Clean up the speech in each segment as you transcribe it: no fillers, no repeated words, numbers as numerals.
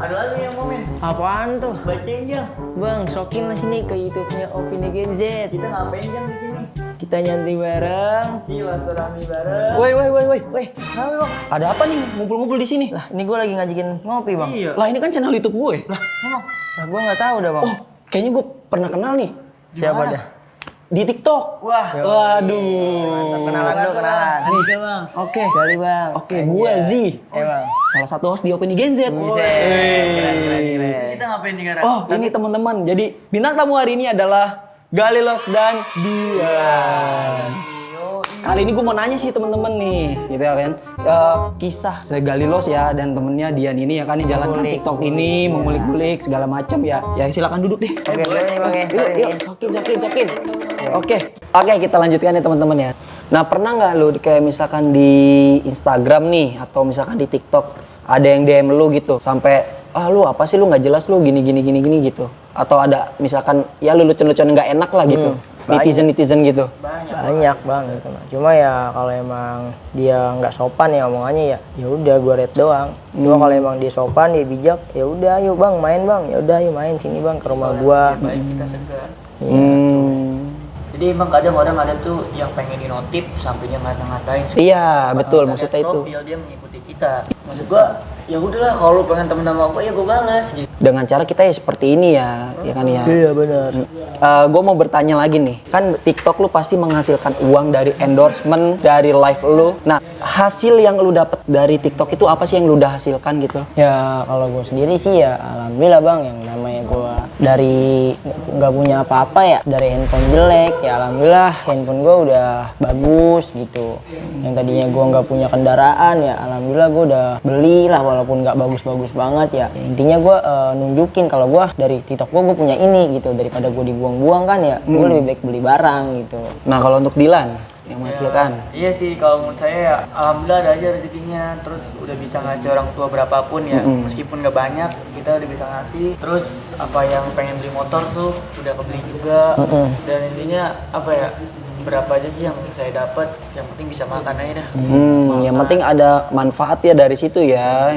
Ada lagi yang komen. Apaan tuh? Bacain Jang. Bang, sokin lah sini ke YouTube-nya Opini Gen Z. Kita ngapain Jang di sini? Kita nyantai bareng. Silaturahmi bareng. Woi. Kenapa bang? Ada apa nih ngumpul-ngumpul di sini? Lah, ini gue lagi ngajakin ngopi, Bang. Iya. Lah ini kan channel YouTube gue. Lah, Emang Lah, gue nggak tahu dah, Bang. oh kayaknya gue pernah kenal nih Siapa gimana? dah? di TikTok. Wah. Waduh. Kenalan dulu, kenalan. Nih Bang. Oke. Dari Bang. Oke, gue Z. Bang. Salah satu host di Opini Gen Z. Keren. Kita ngapain nih Gara? Oh, ini teman-teman. Jadi bintang tamu hari ini adalah Galilos dan Dian. Kali ini gue mau nanya sih teman-teman nih, gitu ya kan? Kisah Galilos ya dan temennya Dian ini ya kan yang jalankan TikTok ini, mengulik-gulik segala macam ya. Ya silakan duduk deh. Oke, boleh nih, Bang, ya. Sorry Yuk, sokin. Oke, kita lanjutkan ya teman-teman ya. Nah, pernah nggak lu kayak misalkan di Instagram nih atau misalkan di TikTok ada yang DM lu gitu sampai lu apa sih lu nggak jelas lu gini gitu, atau ada misalkan ya lu lucon-lucon nggak enak lah gitu, netizen gitu. Banyak Bang gitu. Cuma ya kalau emang dia nggak sopan ya omongannya ya udah gue red doang. Cuma kalau emang dia sopan, dia bijak, ya udah ayo Bang main Bang. Ya udah ayo main sini Bang ke rumah gua. Baik kita segar. Hmm. Jadi emang kadang orang ada tuh yang pengen di notif sampai dia ngata-ngatain. Iya, betul Pas maksudnya lihat itu. profil dia mengikuti kita. Maksud gua ya udahlah kalau lu pengen temen sama gua ya gua balas gitu. Dengan cara kita ya seperti ini ya kan ya. Iya benar. Gue mau bertanya lagi nih, kan TikTok lu pasti menghasilkan uang dari endorsement, dari live lu. Nah, hasil yang lu dapat dari TikTok itu apa sih yang lu udah hasilkan gitu? Ya kalau gue sendiri sih ya alhamdulillah Bang, yang namanya gue dari nggak punya apa-apa ya, dari handphone jelek ya alhamdulillah handphone gue udah bagus gitu. Yang tadinya gue nggak punya kendaraan ya alhamdulillah gue udah beli lah walaupun nggak bagus-bagus banget ya. Intinya gue nunjukin kalau gue dari TikTok gue punya ini gitu, daripada gue dibuang-buang kan ya gue lebih baik beli barang gitu. Nah, kalau untuk Dilan yang menghasilkan, Iya sih kalau menurut saya ya alhamdulillah ada aja rezekinya, terus udah bisa ngasih orang tua berapapun ya, meskipun nggak banyak kita udah bisa ngasih. Terus apa yang pengen beli motor tuh udah kebeli juga. Dan intinya apa ya, berapa aja sih yang saya dapat, yang penting bisa makan aja dah. yang penting ada manfaat ya dari situ ya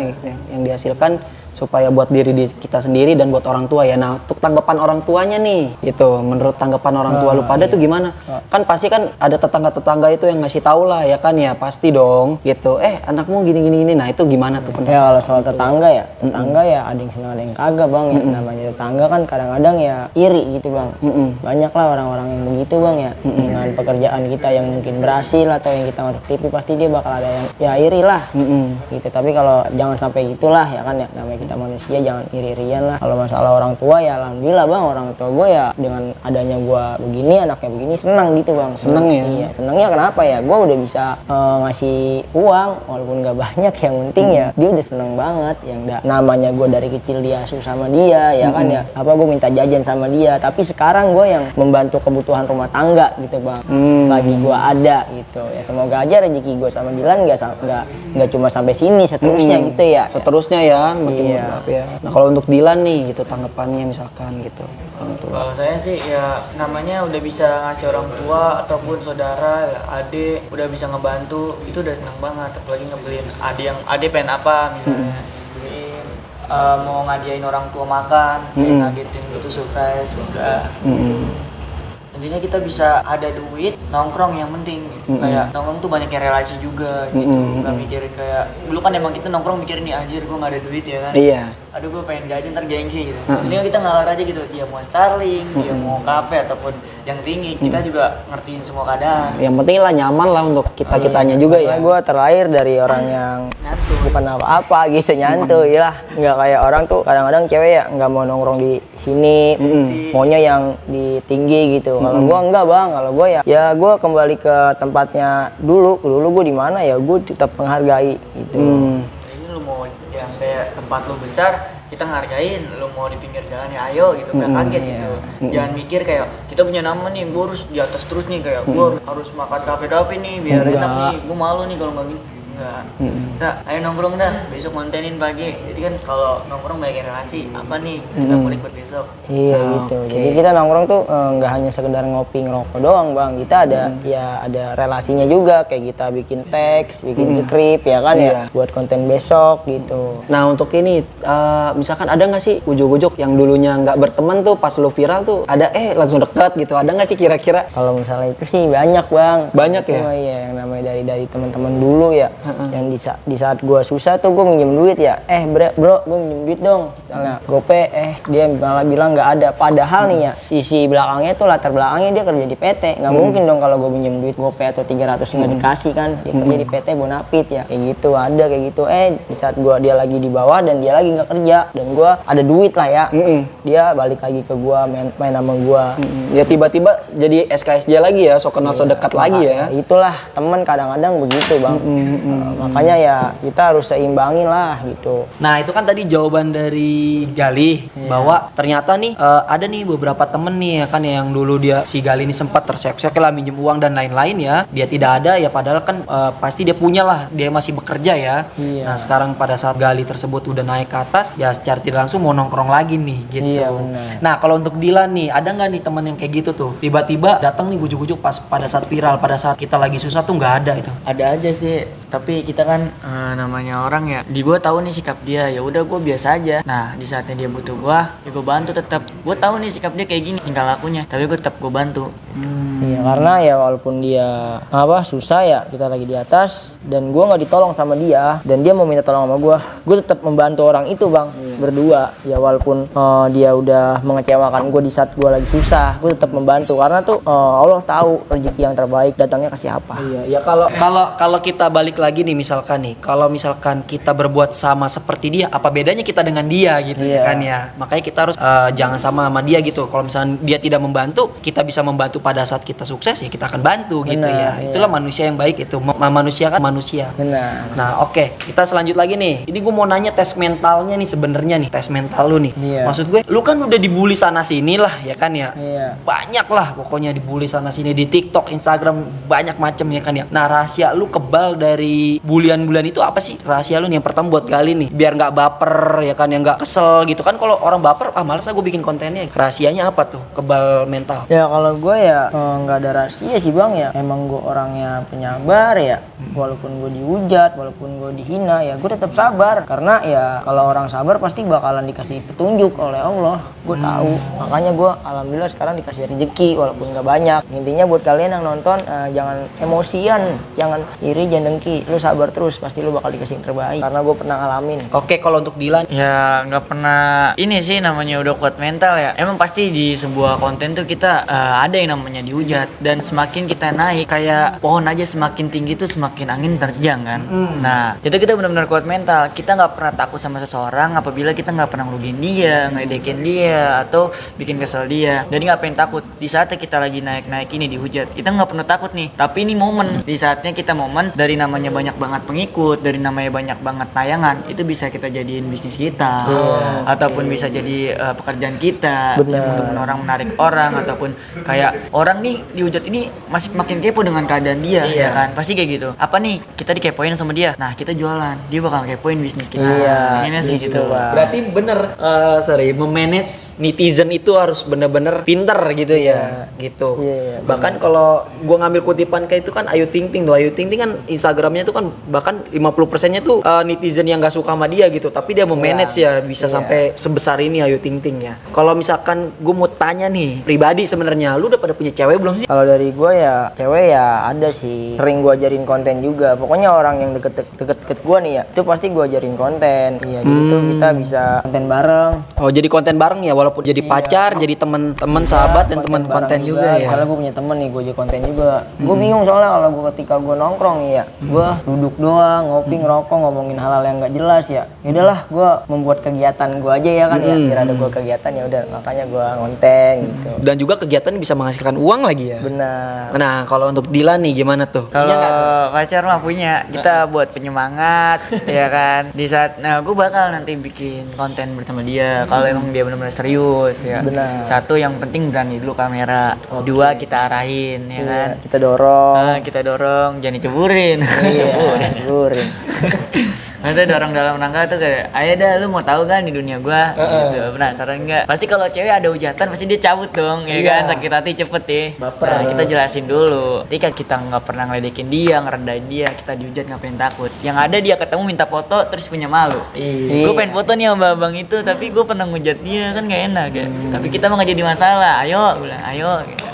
yang dihasilkan supaya buat diri kita sendiri dan buat orang tua ya. Nah, untuk tanggapan orang tuanya nih, gitu. Menurut tanggapan orang tua lu pada tuh gimana? Kan pasti kan ada tetangga-tetangga itu yang ngasih tahu lah ya kan ya, pasti dong gitu. Anakmu gini. Nah, itu gimana tuh pendapat? Ya kalau soal tetangga ya ada yang senang ada yang kagak Bang ya. Namanya tetangga kan kadang-kadang ya iri gitu Bang. Banyak lah orang-orang yang begitu Bang ya. Dengan pekerjaan kita yang mungkin berhasil atau yang kita masuk TV pasti dia bakal ada yang ya iri lah. Gitu. Tapi kalau jangan sampai gitulah ya kan ya, namanya kita manusia jangan iri-irian lah. Kalau masalah orang tua ya alhamdulillah Bang, orang tua gue ya dengan adanya gue begini, anaknya begini senang gitu Bang. Seneng ya? Iya, senangnya kenapa ya? Gue udah bisa ngasih uang walaupun gak banyak, yang penting ya dia udah seneng banget. Yang namanya gue dari kecil diasuh sama dia ya kan ya. Apa gue minta jajan sama dia, tapi sekarang gue yang membantu kebutuhan rumah tangga gitu Bang. Lagi gue ada gitu ya. Semoga aja rezeki gue sama Dilan nggak cuma sampai sini, seterusnya gitu ya. Seterusnya ya, makin Iya. mantap ya. Nah, kalau untuk Dilan nih gitu tanggapannya misalkan gitu. Orang tua. Kalau saya sih ya namanya udah bisa ngasih orang tua ataupun saudara, ya, adik udah bisa ngebantu, itu udah senang banget. Apalagi ngebeliin adik pengen apa misalnya, beliin mau ngadiain orang tua makan, kayak ngagetin gitu surprise juga. Intinya kita bisa ada duit nongkrong yang penting gitu. Kayak nongkrong tuh banyak yang relasi juga gitu, nggak mikirin kayak dulu kan emang kita nongkrong mikirin nih anjir gue nggak ada duit ya kan. Iya. Aduh gue pengen jajan ntar gengsi gitu. Ini kita ngalah aja gitu, dia mau Starling, dia mau kafe ataupun yang tinggi, kita juga ngertiin semua keadaan. Yang penting lah nyaman lah untuk kita-kitanya juga ya. Karena gue terlahir dari orang yang Nyantuy. bukan apa-apa gitu, nyantuy lah. Nggak kayak orang tuh kadang-kadang cewek ya nggak mau nongkrong di sini, maunya yang di tinggi gitu. Kalau gue enggak Bang, kalau gue ya gue kembali ke tempatnya dulu gue di mana ya gue tetap menghargai gitu. Jadi lu mau yang kayak tempat lu besar, kita ngargain. Lu mau di pinggir jalan ya ayo gitu, nggak kaget gitu. Jangan mikir kayak kita punya nama nih, gue harus di atas terus nih, kayak gue harus makan kafe-kafe nih biar enak nih, gue malu nih kalau nggak gini. enggak. Kita ayo nongkrong dah, besok kontenin pagi. Jadi kan kalau nongkrong banyak relasi, apa nih kita kulik buat besok. Iya gitu. Jadi kita nongkrong tuh nggak hanya sekedar ngopi ngerokok doang bang. Kita ada ya ada relasinya juga, kayak kita bikin teks, bikin skrip ya kan ya, buat konten besok gitu. Nah untuk ini, misalkan ada nggak sih ujuk-ujuk yang dulunya nggak berteman tuh pas lu viral tuh ada langsung deket gitu, ada nggak sih kira-kira? Kalau misalnya itu sih banyak bang. Banyak itu, ya? Iya, yang namanya dari teman-teman dulu ya, yang di saat gua susah tuh gua minjem duit ya, bro gua minjem duit dong, misalnya gope, dia malah bilang nggak ada. Padahal nih ya sisi belakangnya tuh, latar belakangnya dia kerja di PT, nggak mungkin dong kalau gua minjem duit gope atau 300 nggak dikasih kan, dia kerja di PT Bonapit ya, kayak gitu ada kayak gitu. Di saat dia lagi di bawah dan dia lagi nggak kerja dan gua ada duit lah ya, dia balik lagi ke gua main sama gua. Ya tiba-tiba jadi SKSJ lagi ya, so kenal so dekat lagi ya. Itulah temen kadang-kadang begitu bang. Makanya ya kita harus seimbangin lah gitu. Nah itu kan tadi jawaban dari Galih bahwa ternyata nih ada nih beberapa temen nih ya kan yang dulu si Galih ini sempat terseok-seok lah minjem uang dan lain-lain ya. Dia tidak ada ya, padahal kan pasti dia punya lah, dia masih bekerja ya. Nah sekarang pada saat Galih tersebut udah naik ke atas ya, secara tidak langsung mau nongkrong lagi nih gitu. Iya, benar. Nah kalau untuk Dilan nih, ada nggak nih temen yang kayak gitu tuh tiba-tiba datang nih gujuk-gujuk pas pada saat viral, pada saat kita lagi susah tuh nggak ada itu? Ada aja sih, tapi kita kan namanya orang ya, di gue tahu nih sikap dia, ya udah gue biasa aja. Nah di saatnya dia butuh gue, ya gue bantu tetap. Gue tahu nih sikap dia kayak gini tingkah lakunya, tapi gue tetap gue bantu. Iya, karena ya walaupun dia susah ya, kita lagi di atas dan gue nggak ditolong sama dia dan dia mau minta tolong sama gue tetap membantu orang itu bang. Berdua ya, walaupun dia udah mengecewakan gue di saat gue lagi susah, gue tetap membantu karena tuh Allah tahu rezeki yang terbaik datangnya ke siapa. Iya, ya kalau kita balik lagi nih misalkan nih, kalau misalkan kita berbuat sama seperti dia, apa bedanya kita dengan dia gitu kan ya. Makanya kita harus jangan sama dia gitu. Kalau misalnya dia tidak membantu, kita bisa membantu pada saat kita sukses ya kita akan bantu gitu ya. Itulah manusia yang baik itu. Manusia kan manusia. Benar. Nah, oke. Kita selanjut lagi nih. Ini gue mau nanya tes mentalnya nih sebenarnya nih, tes mental lu nih. Maksud gue, lu kan udah dibully sana sini lah ya kan ya. Banyak lah pokoknya dibully sana sini di TikTok, Instagram, banyak macam ya kan ya. Nah, rahasia lu kebal dari bulian-bulian itu apa sih? Rahasia lu nih yang pertama buat Galih nih, biar nggak baper ya kan, yang nggak kesel gitu kan. Kalau orang baper, males gue bikin kontennya. Rahasianya apa tuh kebal mental? Ya kalau gue ya nggak ada rahasia sih bang ya. Emang gue orangnya penyabar ya. Walaupun gue dihujat, walaupun gue dihina ya gue tetap sabar. Karena ya kalau orang sabar pasti bakalan dikasih petunjuk oleh Allah. Gue tahu. Makanya gue alhamdulillah sekarang dikasih rezeki walaupun nggak banyak. Intinya buat kalian yang nonton jangan emosian, jangan iri, jangan dengki. Lu sabar terus, pasti lu bakal dikasih yang terbaik. Karena gue pernah ngalamin. Oke, kalau untuk Dilan? Ya nggak pernah ini sih namanya udah kuat mental ya. Emang pasti di sebuah konten tuh kita ada yang namanya dihujat, dan semakin kita naik kayak pohon aja, semakin tinggi tuh semakin angin terjang kan. Nah itu kita benar-benar kuat mental. Kita nggak pernah takut sama seseorang apabila kita nggak pernah ngerugiin dia, ngedekin dia, atau bikin kesel dia. Jadi nggak pengen takut di saatnya kita lagi naik-naik ini dihujat. Kita nggak pernah takut nih. Tapi ini momen, di saatnya kita momen dari namanya banyak banget pengikut, dari namanya banyak banget tayangan, itu bisa kita jadiin bisnis kita, ataupun bisa jadi pekerjaan kita untuk menarik orang, ataupun kayak orang nih dihujat ini masih makin kepo dengan keadaan dia ya kan, pasti kayak gitu. Apa nih kita dikepoin sama dia, nah kita jualan, dia bakal kepoin bisnis kita. Ini sih gitu. Berarti bener memanage netizen itu harus bener-bener pinter gitu ya gitu. Bahkan kalau gua ngambil kutipan kayak itu kan Ayu Ting Ting tuh, Ayu Ting Ting kan Instagramnya tuh kan bahkan 50%-nya tuh netizen yang gak suka sama dia gitu, tapi dia memanage ya bisa sampai sebesar ini Ayu Ting Ting ya. Kalau misalkan gue mau tanya nih pribadi, sebenarnya lu udah pada punya cewek belum sih? Kalau dari gue ya cewek ya ada sih, sering gue ajarin konten juga. Pokoknya orang yang deket gue nih ya, itu pasti gue ajarin konten. Iya gitu, kita bisa konten bareng. Oh jadi konten bareng ya, walaupun jadi pacar, jadi teman sahabat dan teman konten juga ya. Kalau gue punya temen nih, gue jadi konten juga. Gue bingung soalnya kalau gue ketika gue nongkrong nih ya, gue duduk doang, ngopi, ngerokok, ngomongin hal-hal yang nggak jelas ya. Yaudahlah, gue membuat kegiatan gue aja ya kan ya, biar ada gue kegiatan ya udah, makanya gue konten gitu. Dan juga kegiatan bisa menghasilkan menghasilkan uang lagi ya. Benar. Nah, kalau untuk Dilan nih gimana tuh? Kalau Punya nggak tuh? pacar mah punya, kita buat penyemangat, ya kan. Di saat, gue bakal nanti bikin konten bersama dia. Kalau emang dia benar-benar serius, ya. Benar. Satu yang penting berani dulu kamera. Dua kita arahin, ya kan. Kita dorong. Kita dorong, jangan diceburin. Ceburin. Nanti dorong dalam rangka tuh kayak, ayo dah lu mau tahu kan di dunia gua, gitu. Penasaran nggak? Pasti kalau cewek ada hujatan pasti dia cabut dong, ya kan? Sakit hati cepet ya. Nah, kita jelasin dulu. Ketika kita nggak pernah ngeledekin dia, ngerendahin dia, kita dihujat ngapain takut? Yang ada dia ketemu minta foto terus punya malu. Gue pengen foto nih sama abang itu, tapi gue pernah ngujat dia kan nggak enak ya. Tapi kita mah nggak jadi masalah. Ayo, bilang ayo. Gitu.